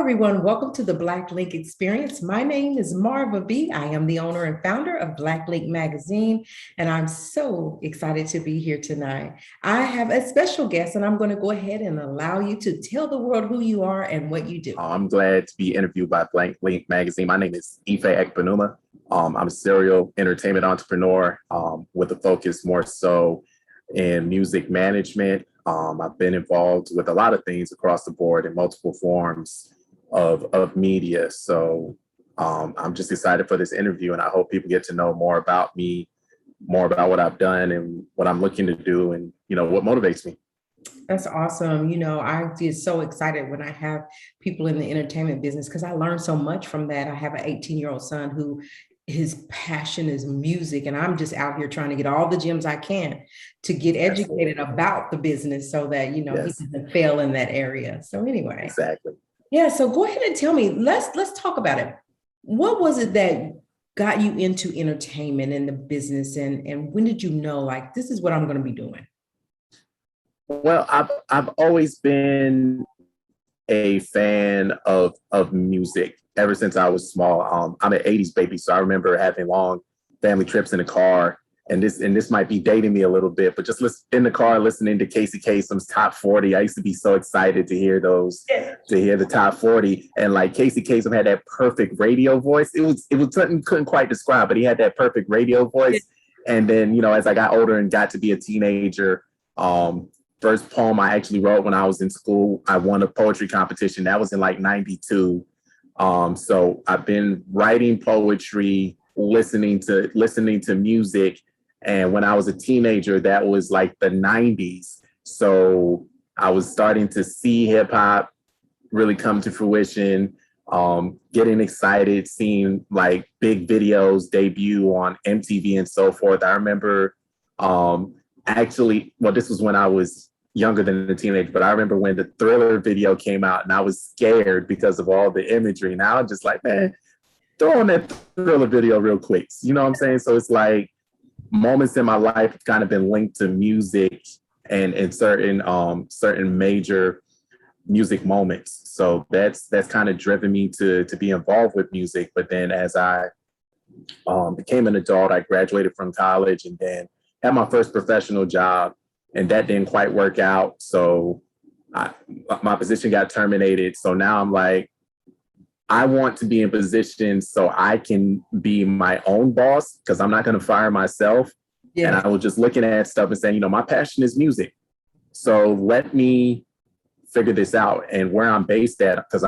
everyone. Welcome to the Black Link Experience. My name is Marva B. I am the owner and founder of Black Link Magazine, and I'm so excited to be here tonight. I have a special guest, and I'm going to go ahead and allow you to tell the world who you are and what you do. I'm glad to be interviewed by Black Link Magazine. My name is Ife Ekpanuma. I'm a serial entertainment entrepreneur with a focus more so in music management. I've been involved with a lot of things across the board in multiple forms of media. So I'm just excited for this interview, and I hope people get to know more about me, more about what I've done and what I'm looking to do, and what motivates me. That's awesome. I get so excited when I have people in the entertainment business because I learned so much from that. I have an 18-year-old son who his passion is music, and I'm just out here trying to get all the gems I can to get educated about the business so that, he doesn't fail in that area. So anyway. Exactly. Yeah. So go ahead and tell me, let's talk about it. What was it that got you into entertainment and the business, and when did you know, like, this is what I'm going to be doing? Well, I've always been a fan of music ever since I was small. I'm an 80s baby, so I remember having long family trips in the car. And this might be dating me a little bit, but just in the car listening to Casey Kasem's Top 40. I used to be so excited to hear to hear the Top 40. And like Casey Kasem had that perfect radio voice. It was something couldn't quite describe, but he had that perfect radio voice. And then, as I got older and got to be a teenager, first poem I actually wrote when I was in school, I won a poetry competition. That was in like 92. So I've been writing poetry, listening to music. And when I was a teenager, that was like the 90s. So I was starting to see hip hop really come to fruition, getting excited, seeing like big videos debut on MTV and so forth. I remember this was when I was younger than a teenager, but I remember when the Thriller video came out and I was scared because of all the imagery. Now I'm just like, man, throw on that Thriller video real quick. You know what I'm saying? So it's like moments in my life have kind of been linked to music and certain major music moments. So that's kind of driven me to be involved with music. But then as I became an adult, I graduated from college and then had my first professional job, and that didn't quite work out. So my position got terminated. So now I'm like, I want to be in position so I can be my own boss, because I'm not going to fire myself. Yeah. And I was just looking at stuff and saying, my passion is music. So let me figure this out. And where I'm based at, because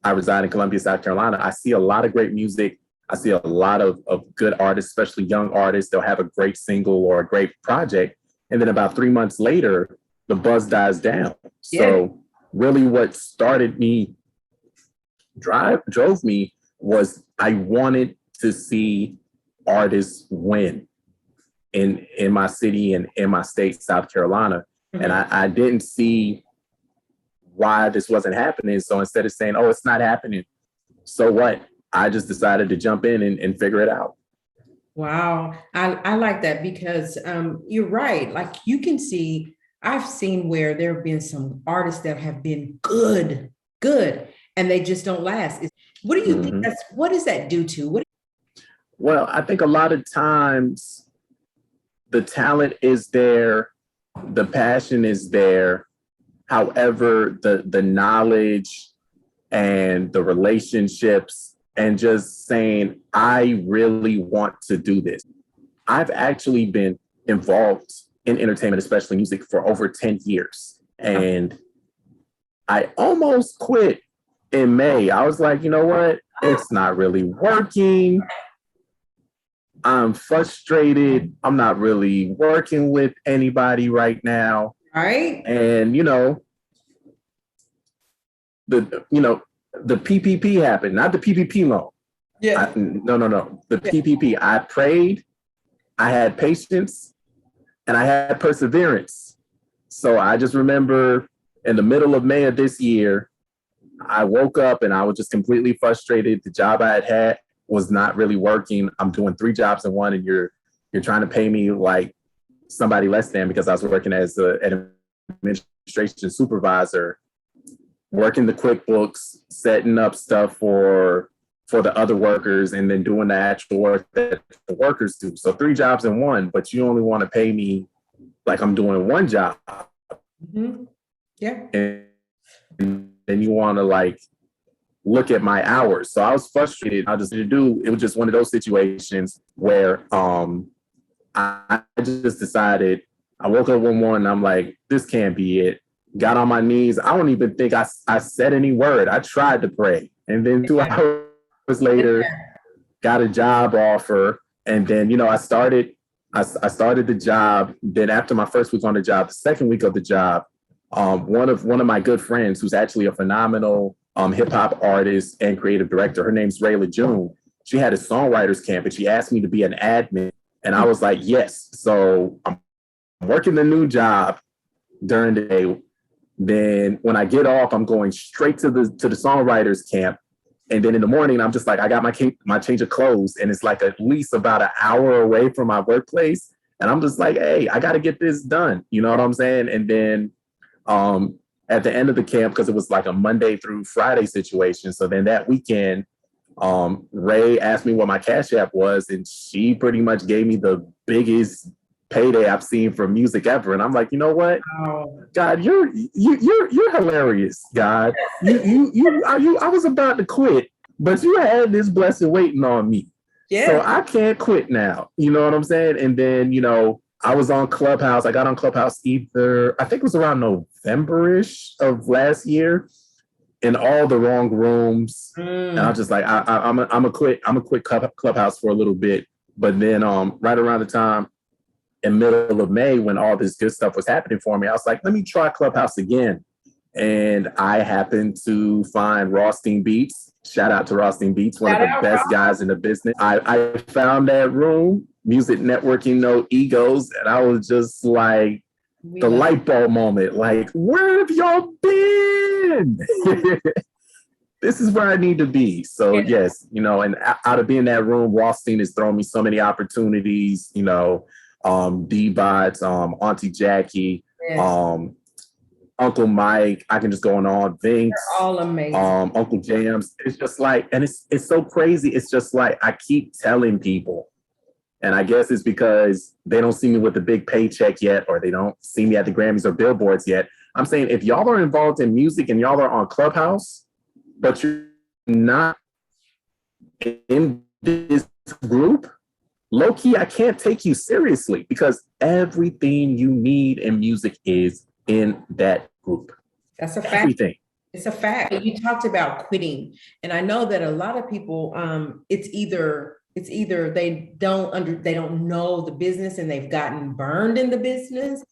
I reside in Columbia, South Carolina, I see a lot of great music. I see a lot of good artists, especially young artists. They'll have a great single or a great project. And then about 3 months later, the buzz dies down. Yeah. So really what drove me was I wanted to see artists win in my city and in my state, South Carolina. Mm-hmm. And I didn't see why this wasn't happening. So instead of saying, oh, it's not happening, so what? I just decided to jump in and figure it out. Wow. I like that because you're right. Like I've seen where there have been some artists that have been good, and they just don't last. What do you think what does that due to? Well, I think a lot of times the talent is there, the passion is there. However, the knowledge and the relationships and just saying, I really want to do this. I've actually been involved in entertainment, especially music, for over 10 years. And I almost quit in May. I was like, you know what? It's not really working. I'm frustrated. I'm not really working with anybody right now. Right. And, the PPP happened, not the PPP loan. Yeah. No. The PPP. I prayed, I had patience, and I had perseverance. So I just remember in the middle of May of this year, I woke up and I was just completely frustrated. The job I had was not really working. I'm doing 3 jobs in one, and you're trying to pay me like somebody less than, because I was working as an administration supervisor. working the QuickBooks, setting up stuff for the other workers, and then doing the actual work that the workers do. So 3 jobs in one, but you only want to pay me like I'm doing one job. Mm-hmm. Yeah. And then you want to like look at my hours. So I was frustrated. It was just one of those situations where I just decided, I woke up one morning, I'm like, this can't be it. Got on my knees. I don't even think I said any word. I tried to pray. And then 2 hours later, got a job offer. And then, I started the job. Then after my first week on the job, the second week of the job, one of my good friends, who's actually a phenomenal hip hop artist and creative director, her name's Rayla June. She had a songwriters camp and she asked me to be an admin. And I was like, yes. So I'm working the new job during the day. Then when I get off, I'm going straight to the songwriters camp. And then in the morning, I'm just like, I got my change of clothes, and it's like at least about an hour away from my workplace. And I'm just like, hey, I got to get this done. You know what I'm saying? And then at the end of the camp, because it was like a Monday through Friday situation. So then that weekend, Ray asked me what my Cash App was, and she pretty much gave me the biggest payday I've seen for music ever. And I'm like, you know what? God, you're hilarious, God. I was about to quit, but you had this blessing waiting on me. Yeah. So I can't quit now. You know what I'm saying? And then, I was on Clubhouse. I got on Clubhouse I think it was around November-ish of last year, in all the wrong rooms. And I was just like, I'm a quit Clubhouse for a little bit. But then right around the time in middle of May, when all this good stuff was happening for me, I was like, let me try Clubhouse again. And I happened to find Rothstein Beats. Shout out to Rothstein Beats, one of the best guys in the business. I found that room, Music Networking No Egos, and I was just like, the light bulb moment, like, where have y'all been? This is where I need to be. So yes, and out of being in that room, Rothstein has thrown me so many opportunities, D-Bots, Auntie Jackie, Uncle Mike, I can just go on, Vince, they're all amazing. Uncle Jams. It's just like, and it's so crazy. It's just like, I keep telling people, and I guess it's because they don't see me with the big paycheck yet, or they don't see me at the Grammys or billboards yet. I'm saying, if y'all are involved in music and y'all are on Clubhouse, but you're not in this group, low key, I can't take you seriously, because everything you need in music is in that group. That's a fact. Everything. It's a fact. You talked about quitting, and I know that a lot of people, it's either they don't know the business and they've gotten burned in the business,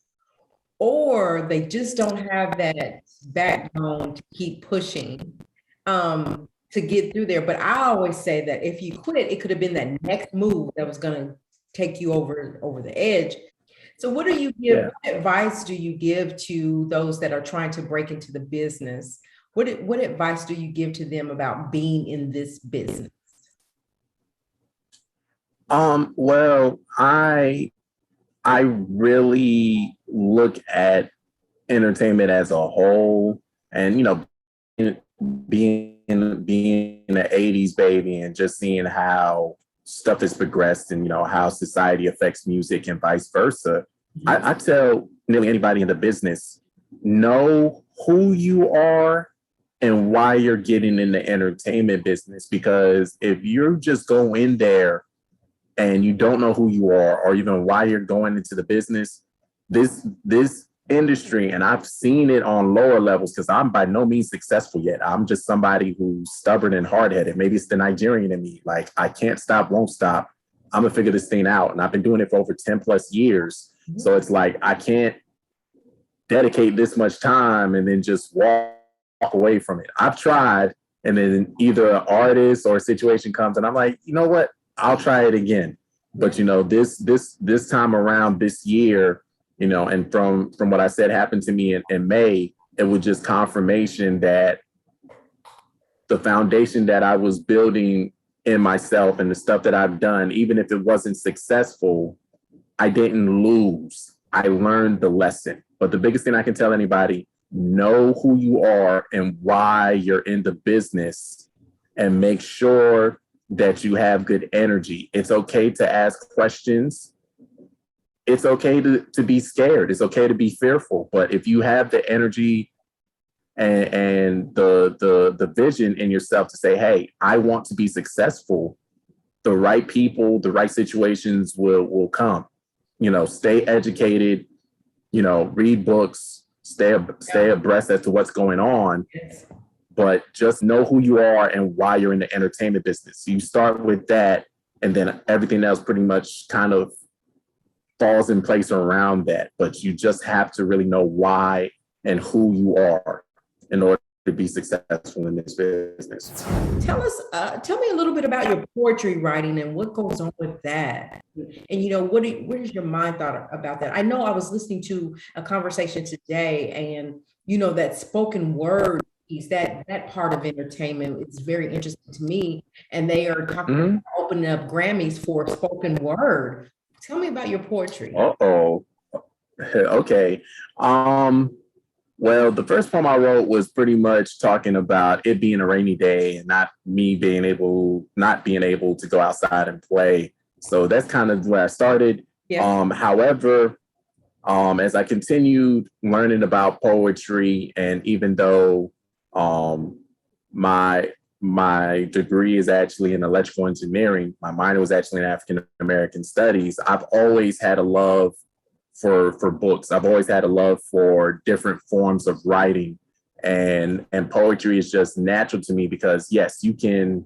or they just don't have that backbone to keep pushing to get through there. But I always say that if you quit, it could have been that next move that was going to take you over the edge. So what do you give? What advice do you give to those that are trying to break into the business? What advice do you give to them about being in this business? Well, I really look at entertainment as a whole, and being an 80s baby and just seeing how stuff has progressed and how society affects music and vice versa. I tell nearly anybody in the business, know who you are and why you're getting in the entertainment business. Because if you just go in there and you don't know who you are or even why you're going into the business, this industry, and I've seen it on lower levels, because I'm by no means successful yet. I'm just somebody who's stubborn and hard-headed. Maybe it's the Nigerian in me. Like, I can't stop, won't stop. I'm gonna figure this thing out. And I've been doing it for over 10 plus years. So it's like, I can't dedicate this much time and then just walk away from it. I've tried, and then either an artist or a situation comes and I'm like, you know what? I'll try it again. But this time around this year, and from what I said happened to me in May, it was just confirmation that the foundation that I was building in myself and the stuff that I've done, even if it wasn't successful, I didn't lose. I learned the lesson. But the biggest thing I can tell anybody, know who you are and why you're in the business, and make sure that you have good energy. It's okay to ask questions. It's okay to be scared. It's okay to be fearful. But if you have the energy and the vision in yourself to say, hey, I want to be successful, the right people, the right situations will come. Stay educated, read books, stay abreast as to what's going on. Yes. But just know who you are and why you're in the entertainment business. You start with that, and then everything else pretty much kind of falls in place around that. But you just have to really know why and who you are in order to be successful in this business. Tell me a little bit about your poetry writing and what goes on with that. And where's your mind thought about that? I know I was listening to a conversation today, and that spoken word piece, that part of entertainment is very interesting to me. And they are talking about opening up Grammys for spoken word. Tell me about your poetry. Uh-oh. Okay. Well, the first poem I wrote was pretty much talking about it being a rainy day and not being able to go outside and play. So that's kind of where I started. Yeah. However, as I continued learning about poetry, and even though my degree is actually in electrical engineering, my minor was actually in African American studies, I've always had a love for books. I've always had a love for different forms of writing, and poetry is just natural to me because yes, you can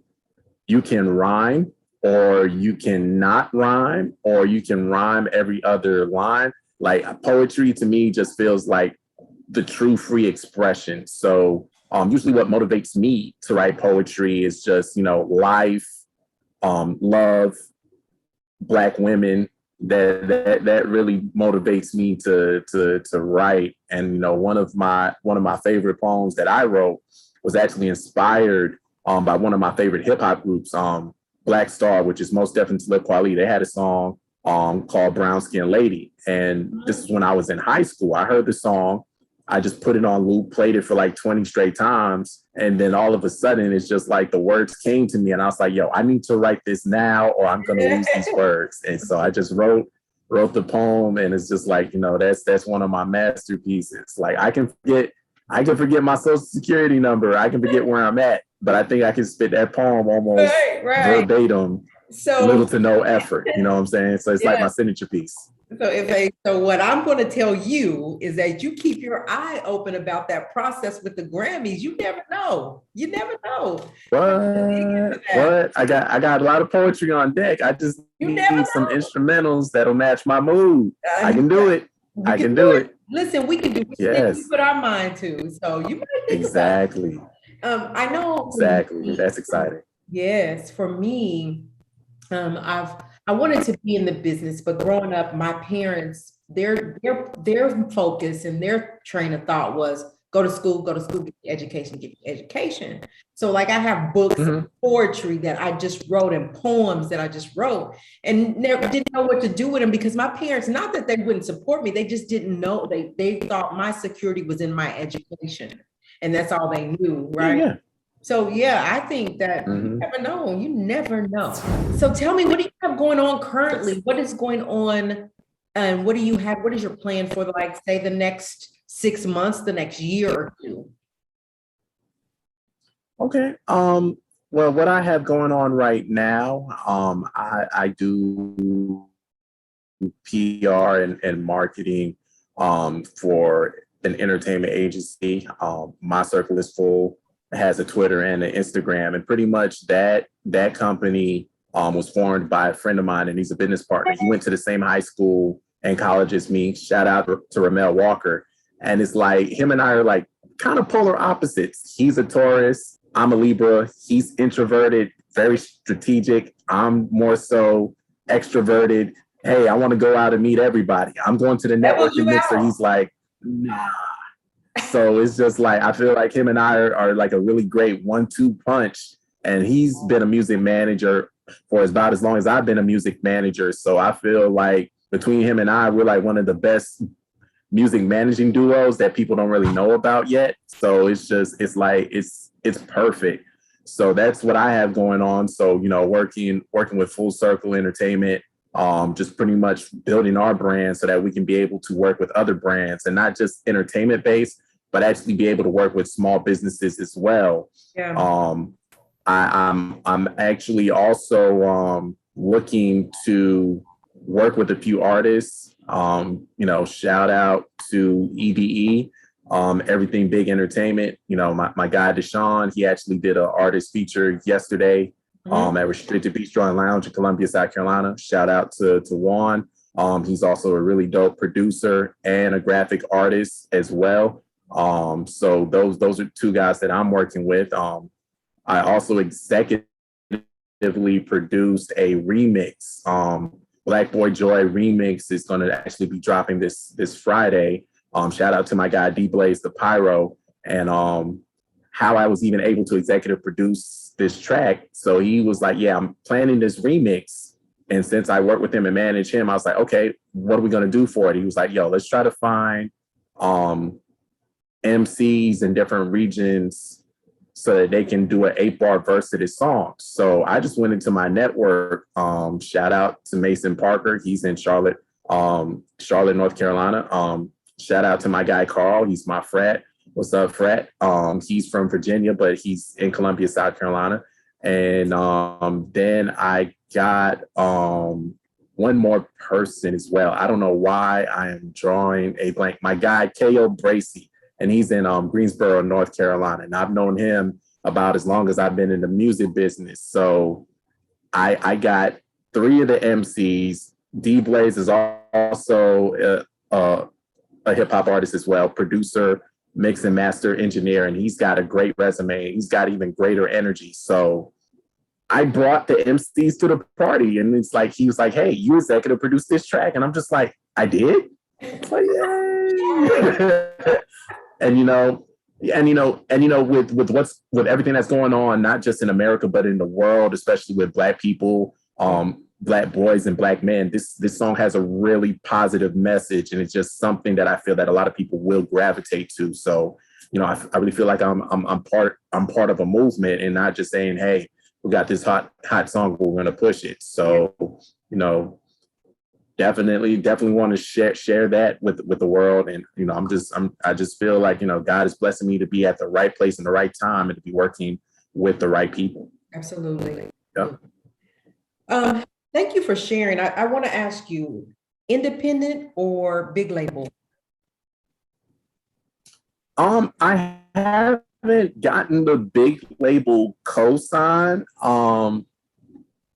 rhyme, or you can not rhyme, or you can rhyme every other line. Like poetry to me just feels like the true free expression. So usually what motivates me to write poetry is just, life, love, Black women. That really motivates me to write. And one of my favorite poems that I wrote was actually inspired by one of my favorite hip hop groups, Black Star, which is most definitely Talib Kweli. They had a song called Brown Skin Lady, and this is when I was in high school. I heard the song. I just put it on loop, played it for like 20 straight times. And then all of a sudden, it's just like the words came to me. And I was like, yo, I need to write this now or I'm going to lose these words. And so I just wrote the poem. And it's just like, that's one of my masterpieces. Like I can forget my social security number. I can forget where I'm at. But I think I can spit that poem almost verbatim, so little to no effort. You know what I'm saying? So it's like my signature piece. So what I'm going to tell you is that you keep your eye open about that process with the Grammys. You never know. What? I got a lot of poetry on deck. I just need some instrumentals that'll match my mood. I can do it. I can do it. Listen, we can do it. Yes. We put our mind to. So you might think exactly. I know. Exactly. That's exciting. Yes. For me, I wanted to be in the business, but growing up, my parents, their focus and their train of thought was go to school, get your education. So like I have books of poetry that I just wrote and poems that I just wrote and never didn't know what to do with them because my parents, not that they wouldn't support me, they just didn't know. They thought my security was in my education and that's all they knew, right? Yeah. So yeah, I think that you never know. So tell me, what do you have going on currently? What is going on and what do you have? What is your plan for say the next 6 months, the next year or two? Okay. Well, what I have going on right now, I do PR and marketing for an entertainment agency. My circle is full. Has a Twitter and an Instagram, and pretty much that company was formed by a friend of mine, and he's a business partner. He went to the same high school and college as me. Shout out to Ramel Walker. And it's like him and I are like kind of polar opposites. He's a Taurus. I'm a Libra. He's introverted, very strategic. I'm more so extroverted. Hey, I want to go out and meet everybody. I'm going to the networking mixer. He's like, nah. So it's just like, I feel like him and I are like a really great 1-2 punch. And he's been a music manager for about as long as I've been a music manager. So I feel like between him and I, we're like one of the best music managing duos that people don't really know about yet. So it's perfect. So that's what I have going on. So, working with Full Circle Entertainment, just pretty much building our brand so that we can be able to work with other brands and not just entertainment based, but actually be able to work with small businesses as well. Yeah. I'm actually also looking to work with a few artists. Shout out to EBE, Everything Big Entertainment. My guy Deshaun, he actually did an artist feature yesterday at Restricted Bistro and Lounge in Columbia, South Carolina. Shout out to Juan. He's also a really dope producer and a graphic artist as well. So those are two guys that I'm working with. I also executively produced a remix. Black Boy Joy remix is going to actually be dropping this Friday. Shout out to my guy D Blaze the Pyro, and how I was even able to executive produce this track. So he was like, "Yeah, I'm planning this remix." And since I work with him and manage him, I was like, "Okay, what are we going to do for it?" He was like, "Yo, let's try to find MCs in different regions so that they can do an 8-bar verse to this song." So I just went into my network. Shout out to Mason Parker. He's in Charlotte, North Carolina. Shout out to my guy, Carl. He's my frat. What's up, frat? He's from Virginia, but he's in Columbia, South Carolina. And then I got one more person as well. I don't know why I am drawing a blank. My guy, K.O. Bracey, and he's in Greensboro, North Carolina. And I've known him about as long as I've been in the music business. So I got 3 of the MCs. D Blaze is also a hip hop artist as well, producer, mix and master engineer, and he's got a great resume. He's got even greater energy. So I brought the MCs to the party, and it's like, he was like, "Hey, you executive produced this track." And I'm just like, "I did?" It's like, yay. With everything that's going on, not just in America, but in the world, especially with Black people, Black boys and Black men, this song has a really positive message, and it's just something that I feel that a lot of people will gravitate to. So, I really feel like I'm part of a movement, and not just saying, "Hey, we got this hot song, but we're going to push it." So, definitely want to share that with the world. And I just feel like God is blessing me to be at the right place in the right time and to be working with the right people. Absolutely. Yep. Thank you for sharing. I want to ask you, independent or big label? I haven't gotten the big label cosign,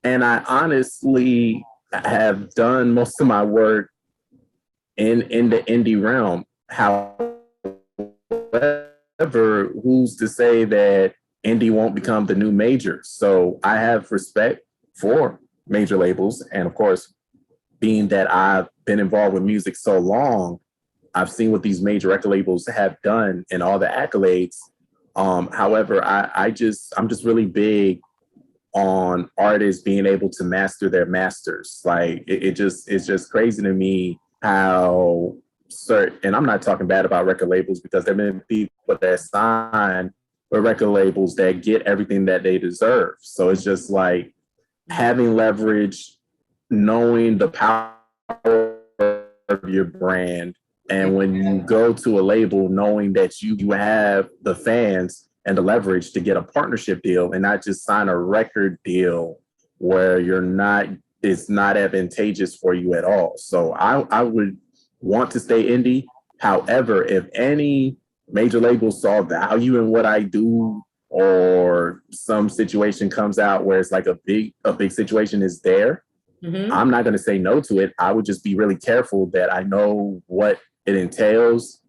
and I honestly have done most of my work in the indie realm. However, who's to say that indie won't become the new major? So I have respect for major labels, and of course, being that I've been involved with music so long, I've seen what these major record labels have done and all the accolades. However, I'm just really big on artists being able to master their masters. Like it's just crazy to me how certain, and I'm not talking bad about record labels, because there have been people that sign with record labels that get everything that they deserve. So it's just like having leverage, knowing the power of your brand. And when you go to a label, knowing that you have the fans and the leverage to get a partnership deal and not just sign a record deal where it's not advantageous for you at all. So I would want to stay indie. However, if any major label saw value in what I do, or some situation comes out where it's like a big situation is there, I'm not going to say no to it. I would just be really careful that I know what it entails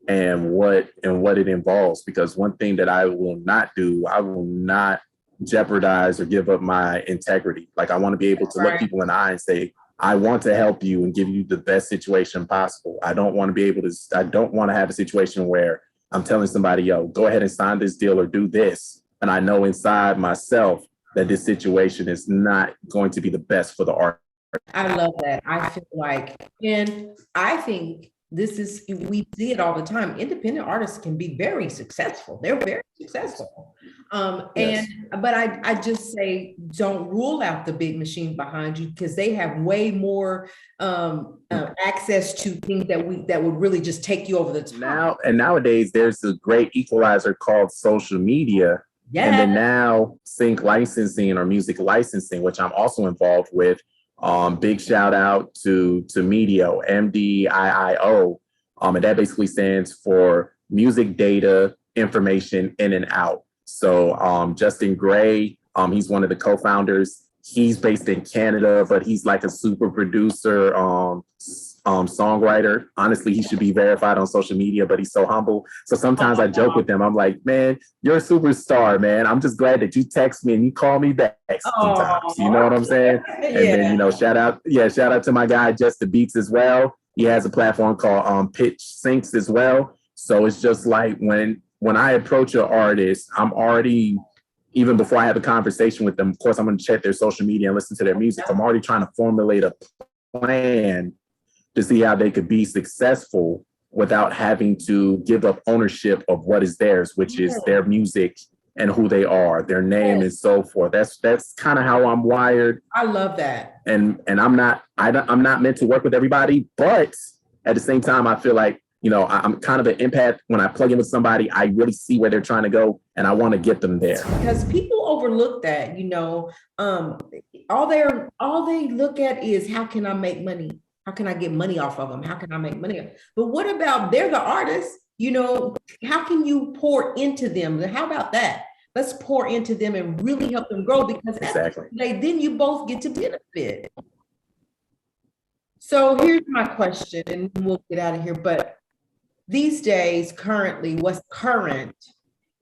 and what it involves. Because one thing that I will not do, I will not jeopardize or give up my integrity. Like, I want to be able to look people in the eye and say, I want to help you and give you the best situation possible. I don't want to have a situation where I'm telling somebody, "Yo, go ahead and sign this deal or do this." And I know inside myself that this situation is not going to be the best for the art. I love that. I feel like, and I think This is, we see it all the time. Independent artists can be very successful. They're very successful. Yes. But I just say, don't rule out the big machine behind you, because they have way more access to things that would really just take you over the top. Nowadays, there's a great equalizer called social media. And Yeah. then now sync licensing or music licensing, which I'm also involved with. Big shout out to Medio, MDIIO. And that basically stands for music data information in and out. So Justin Gray, he's one of the co-founders. He's based in Canada, but he's like a super producer, songwriter. Honestly, he should be verified on social media, but he's so humble. So sometimes I joke with him. I'm like, man, you're a superstar, man. I'm just glad that you text me and you call me back sometimes. You know what I'm saying? And then, you know, shout out to my guy, Just the Beats as well. He has a platform called Pitch Syncs as well. So it's just like when I approach an artist, I'm already, even before I have a conversation with them, of course, I'm going to check their social media and listen to their music. I'm already trying to formulate a plan to see how they could be successful without having to give up ownership of what is theirs, which is their music and who they are, their name and so forth. That's kind of how I'm wired. I love that. And I'm not meant to work with everybody, but at the same time, I feel like, you know, I'm kind of an empath. When I plug in with somebody, I really see where they're trying to go and I want to get them there. Because people overlook that, you know, all they look at is, how can I make money? How can I get money off of them? How can I make money? But what about, they're the artists, you know, how can you pour into them? How about that? Let's pour into them and really help them grow, because exactly. Then you both get to benefit. So here's my question, and we'll get out of here. But these days, currently, what's current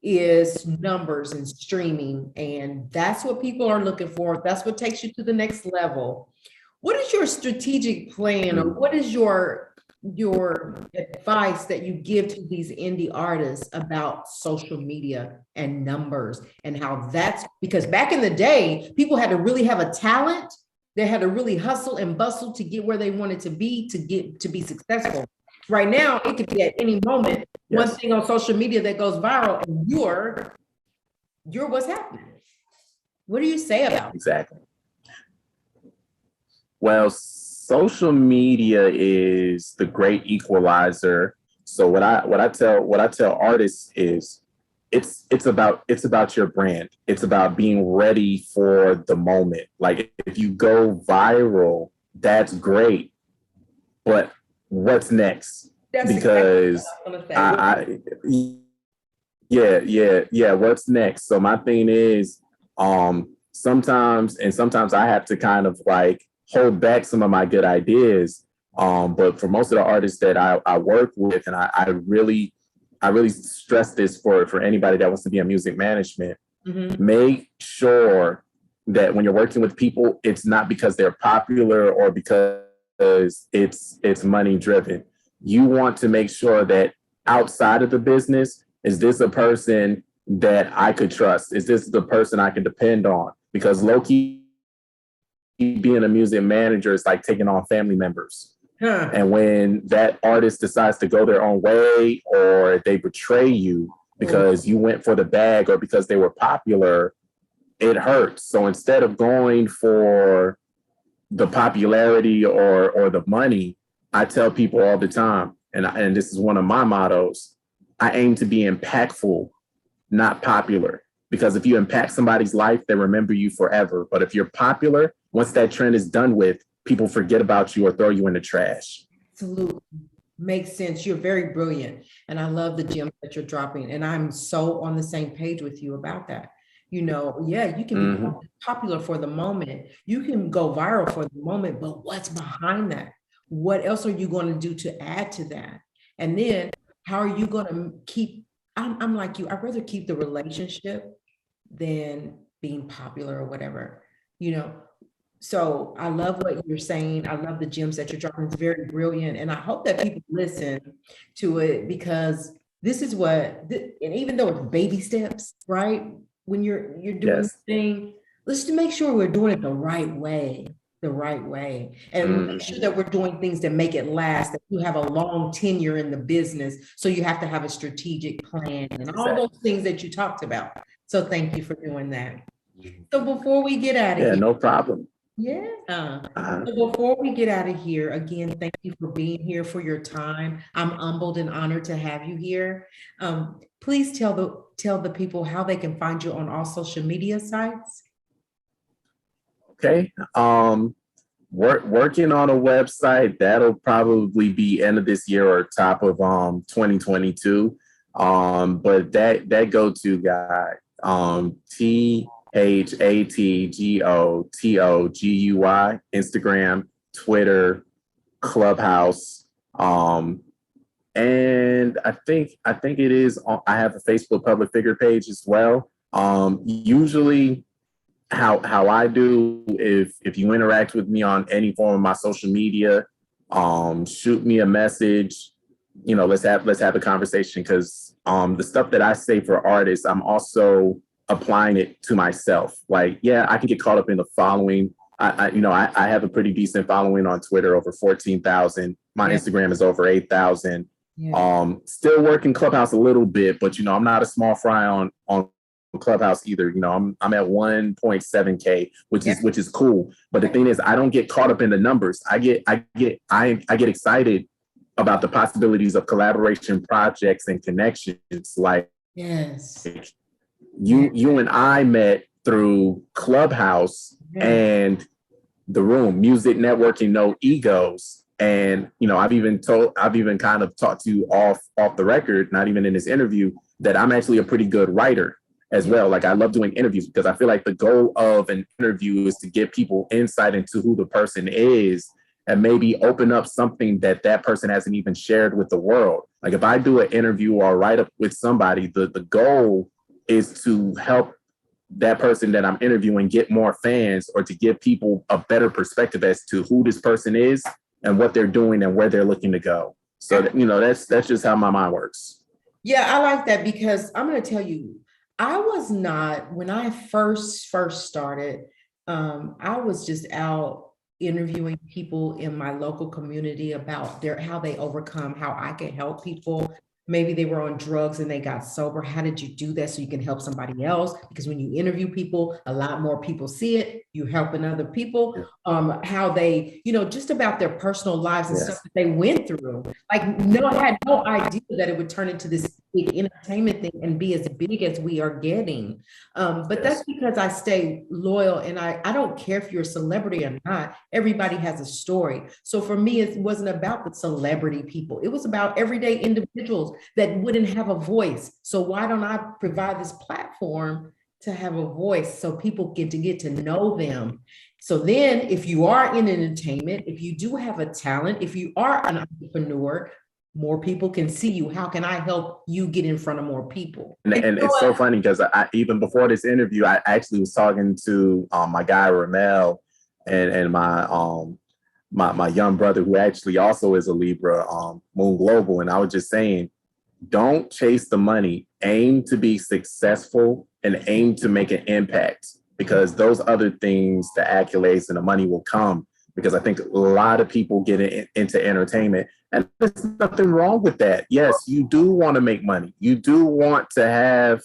is numbers and streaming, and that's what people are looking for. That's what takes you to the next level. What is your strategic plan, or what is your advice that you give to these indie artists about social media and numbers, and how that's, because back in the day, people had to really have a talent. They had to really hustle and bustle to get where they wanted to be be successful. Right now, it could be at any moment, one thing on social media that goes viral, and you're what's happening. What do you say about it? Exactly. Well, social media is the great equalizer. So what I tell artists is, it's about your brand. It's about being ready for the moment. Like, if you go viral, that's great, but what's next? Because what's next? So my thing is, sometimes I have to kind of like hold back some of my good ideas. But for most of the artists that I work with, and I really stress this for anybody that wants to be in music management, make sure that when you're working with people, it's not because they're popular or because it's money driven. You want to make sure that outside of the business, is this a person that I could trust? Is this the person I can depend on? Because low-key, being a music manager is like taking on family members. And when that artist decides to go their own way, or they betray you because you went for the bag or because they were popular, it hurts. So instead of going for the popularity or the money, I tell people all the time, and this is one of my mottos, I aim to be impactful, not popular. Because if you impact somebody's life, they remember you forever. But if you're popular, once that trend is done with, people forget about you or throw you in the trash. Absolutely. Makes sense. You're very brilliant. And I love the gems that you're dropping. And I'm so on the same page with you about that. You know, yeah, you can be popular for the moment. You can go viral for the moment, but what's behind that? What else are you going to do to add to that? And then how are you going to keep, I'm like you, I'd rather keep the relationship than being popular or whatever, you know. So I love what you're saying. I love the gems that you're dropping. It's very brilliant. And I hope that people listen to it, because this is what, and even though it's baby steps, right? When you're doing this thing, let's just make sure we're doing it the right way. the right way and make sure that we're doing things that make it last, that you have a long tenure in the business. So you have to have a strategic plan and all those things that you talked about. So thank you for doing that. So before we get out of Yeah, here, no problem. yeah. So before we get out of here, again, thank you for being here, for your time. I'm humbled and honored to have you here. Please tell the people how they can find you on all social media sites. Okay. Working on a website that'll probably be end of this year or top of 2022. But that go-to guy, THATGOTOGUY, Instagram, Twitter, Clubhouse. And I think it is, I have a Facebook public figure page as well. Usually how I do, if you interact with me on any form of my social media, shoot me a message, let's have a conversation, because the stuff that I say for artists, I'm also applying it to myself. Like, yeah, I can get caught up in the following. I have a pretty decent following on Twitter, over 14,000. My Instagram is over 8,000. Still working Clubhouse a little bit, but I'm not a small fry on Clubhouse either. I'm at 1.7K, which is cool. But the thing is, I don't get caught up in the numbers. I get excited about the possibilities of collaboration projects and connections. Like, you and I met through Clubhouse and the room, music networking, no egos. And I've even kind of talked to you off the record, not even in this interview, that I'm actually a pretty good writer as well. Like, I love doing interviews because I feel like the goal of an interview is to give people insight into who the person is and maybe open up something that person hasn't even shared with the world. Like, if I do an interview or write up with somebody, the goal is to help that person that I'm interviewing get more fans, or to give people a better perspective as to who this person is and what they're doing and where they're looking to go. So that's just how my mind works. Yeah, I like that, because I'm going to tell you, I was not, when I first started, I was just out interviewing people in my local community about how they overcome, how I can help people. Maybe they were on drugs and they got sober. How did you do that so you can help somebody else? Because when you interview people, a lot more people see it. You're helping other people. How they, just about their personal lives and stuff that they went through. Like, I had no idea that it would turn into this big entertainment thing and be as big as we are getting. But that's because I stay loyal, and I don't care if you're a celebrity or not. Everybody has a story. So for me, it wasn't about the celebrity people. It was about everyday individuals that wouldn't have a voice. So why don't I provide this platform to have a voice so people get to know them? So then, if you are in entertainment, if you do have a talent, if you are an entrepreneur, more people can see you. How can I help you get in front of more people? And it's so funny, because I even before this interview, I actually was talking to my guy Ramel and my young brother, who actually also is a Libra, Moon Global, and I was just saying, don't chase the money. Aim to be successful and aim to make an impact, because those other things, the accolades and the money, will come. Because I think a lot of people get into entertainment, and there's nothing wrong with that. Yes, you do want to make money. You do want to have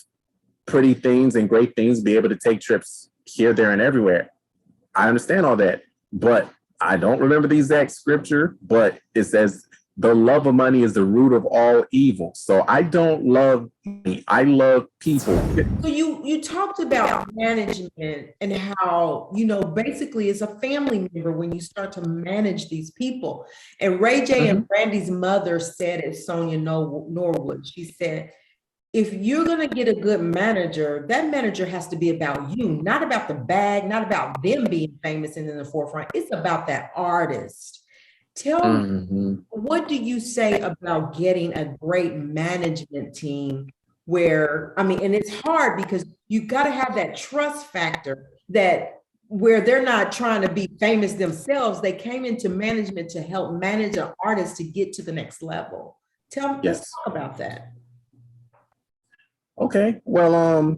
pretty things and great things, be able to take trips here, there, and everywhere. I understand all that, but I don't remember the exact scripture, but it says the love of money is the root of all evil. So I don't love money. I love people. So you talked about management and how, basically it's a family member when you start to manage these people. And Ray J and Brandy's mother said it, Sonia Norwood, she said, if you're going to get a good manager, that manager has to be about you, not about the bag, not about them being famous and in the forefront. It's about that artist. Tell me, what do you say about getting a great management team where, and it's hard because you got to have that trust factor, that where they're not trying to be famous themselves. They came into management to help manage an artist to get to the next level. Let's talk about that. Okay, well,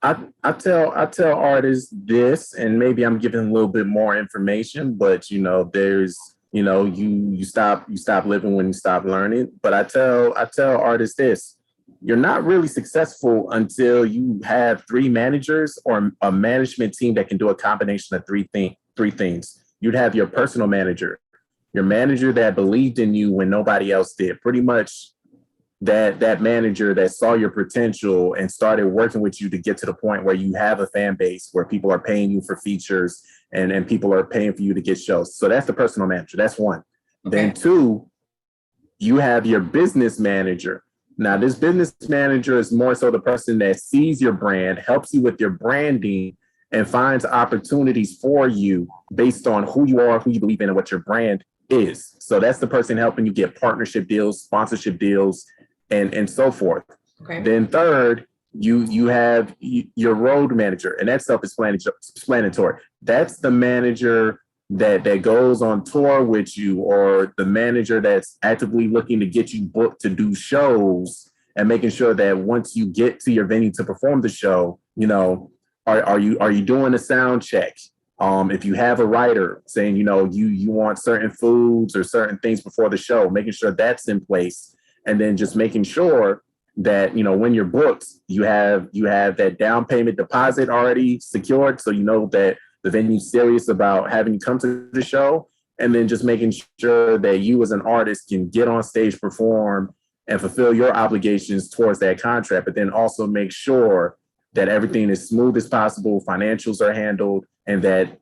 I tell artists this, and maybe I'm giving a little bit more information, but there's you stop living when you stop learning. But I tell artists this: you're not really successful until you have three managers or a management team that can do a combination of three things. You'd have your personal manager, your manager that believed in you when nobody else did. Pretty much that manager that saw your potential and started working with you to get to the point where you have a fan base where people are paying you for features and people are paying for you to get shows. So that's the personal manager. That's one. Okay. Then two, you have your business manager. Now, this business manager is more so the person that sees your brand, helps you with your branding, and finds opportunities for you based on who you are, who you believe in, and what your brand is. So that's the person helping you get partnership deals, sponsorship deals, and so forth. Okay. Then third, you have your road manager, and that's self-explanatory. That's the manager that goes on tour with you, or the manager that's actively looking to get you booked to do shows and making sure that once you get to your venue to perform the show, are you doing a sound check? If you have a writer saying, you want certain foods or certain things before the show, making sure that's in place. And then just making sure that, when you're booked, you have that down payment deposit already secured. So you know that the venue's serious about having you come to the show. And then just making sure that you as an artist can get on stage, perform, and fulfill your obligations towards that contract. But then also make sure that everything is smooth as possible, financials are handled, and that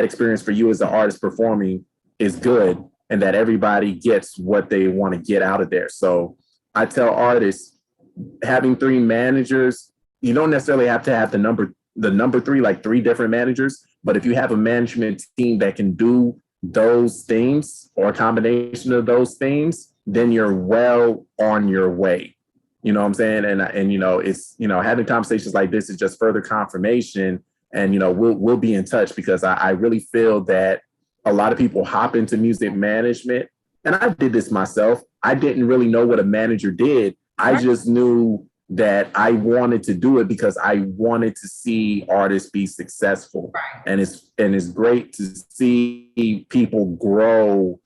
experience for you as an artist performing is good, and that everybody gets what they want to get out of there. So I tell artists, having three managers, you don't necessarily have to have the number three, like three different managers, but if you have a management team that can do those things or a combination of those things, then you're well on your way. You know what I'm saying? And it's, having conversations like this is just further confirmation. And, we'll be in touch, because I really feel that a lot of people hop into music management. And I did this myself. I didn't really know what a manager did. I just knew that I wanted to do it because I wanted to see artists be successful. And it's great to see people grow.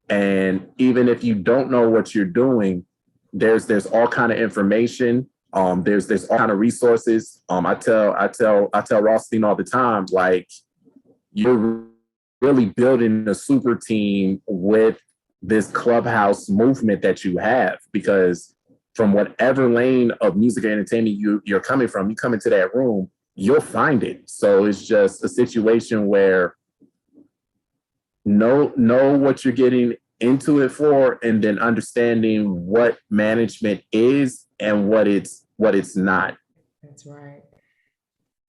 And even if you don't know what you're doing, there's all kind of information. There's all kind of resources. I tell Rothstein all the time, like, you're really building a super team with this clubhouse movement that you have, because from whatever lane of music and entertainment you're coming from, you come into that room, you'll find it. So it's just a situation where know what you're getting into it for, and then understanding what management is and what it's not. That's right.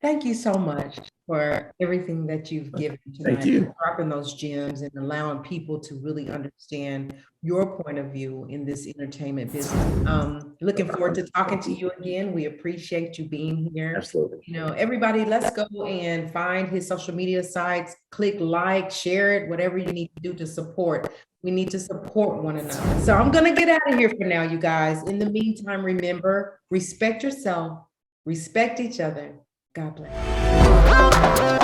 Thank you so much for everything that you've given tonight. Thank you. Dropping those gems and allowing people to really understand your point of view in this entertainment business. Looking forward to talking to you again. We appreciate you being here. Absolutely. Everybody, let's go and find his social media sites, click like, share it, whatever you need to do to support. We need to support one another. So I'm going to get out of here for now, you guys. In the meantime, remember, respect yourself, respect each other. God bless.